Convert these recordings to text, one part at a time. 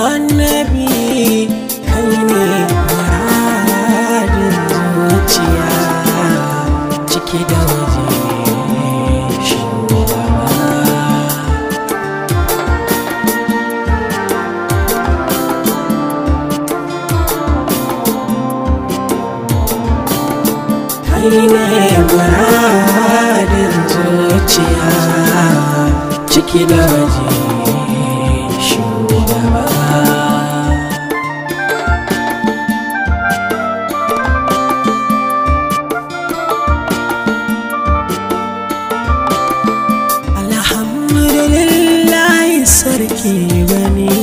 annabi kai ne muradin zuciya ciki da waje kai ne muradin zuciya ciki da waje shugaba. Alhamdulillah sarki bane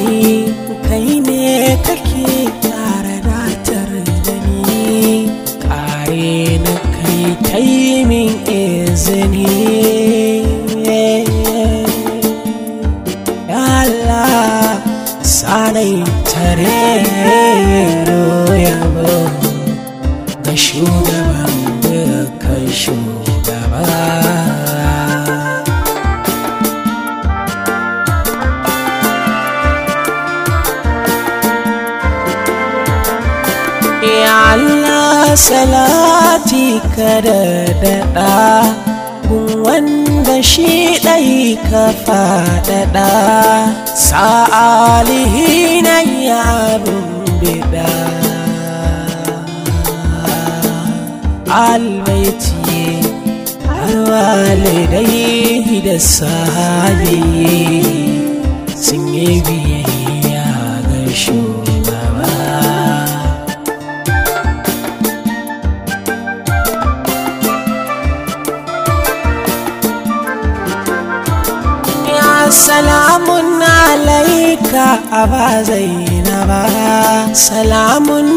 kai ne kake tare datar da ni kare na kai taimin izini ya Allah sanai tare yabo ga shugaban dukkan shugaba. Ya Allah salati kada daɗa gun wanda shi ɗai ka faɗaɗa sa'alihi na yabin bida albaiti alwalidai da sahabi sun yi biyayya ga shugaba. Salamun alaika aba zainaba salamun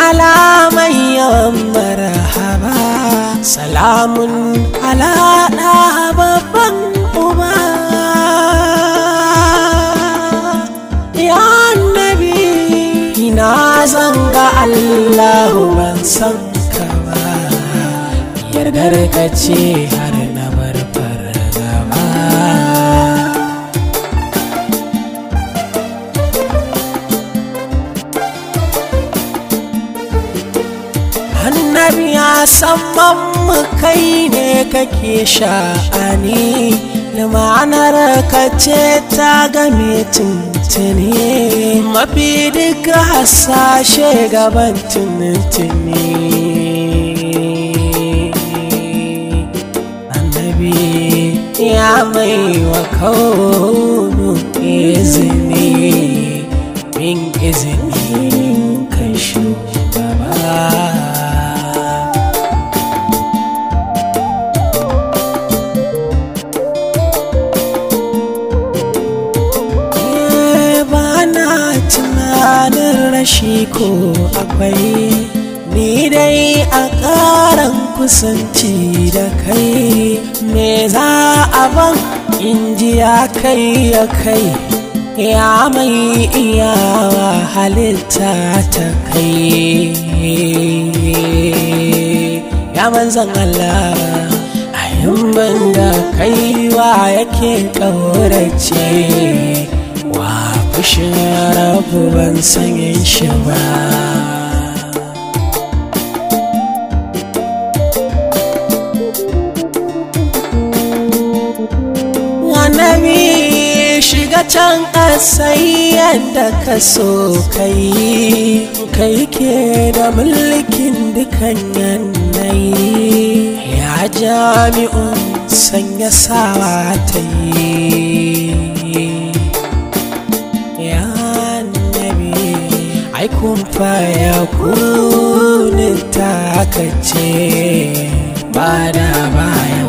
ala man yawan marhaba salamun ala da babban uba ya annabi ina zanga Allahu ban san ka ba yardar ka ce har na bar fargaba. Annabi ya san mu kai ne kake sha'ani da ma'anar ka ce ta game tuntuni mafi duka hasashe gaban tuntuni. Annabi ya mai wa kaunu izini min izini kan shugaba. Rashi ko akwai ni dai a ƙaran kusanci da kai me za a ban inji ya kai ya kai ya mai iyawa halitta ta kai ya manzan Allah a yin da kaiwa yake ƙaurace wa fushin rabu ban sanyin shi ba. Annabi shiga can ƙasai yadda ka so kai ke da mulkin dukan yanayi ya jami'un sanya sawa ta yi. Kun faya kunin takace ba da baya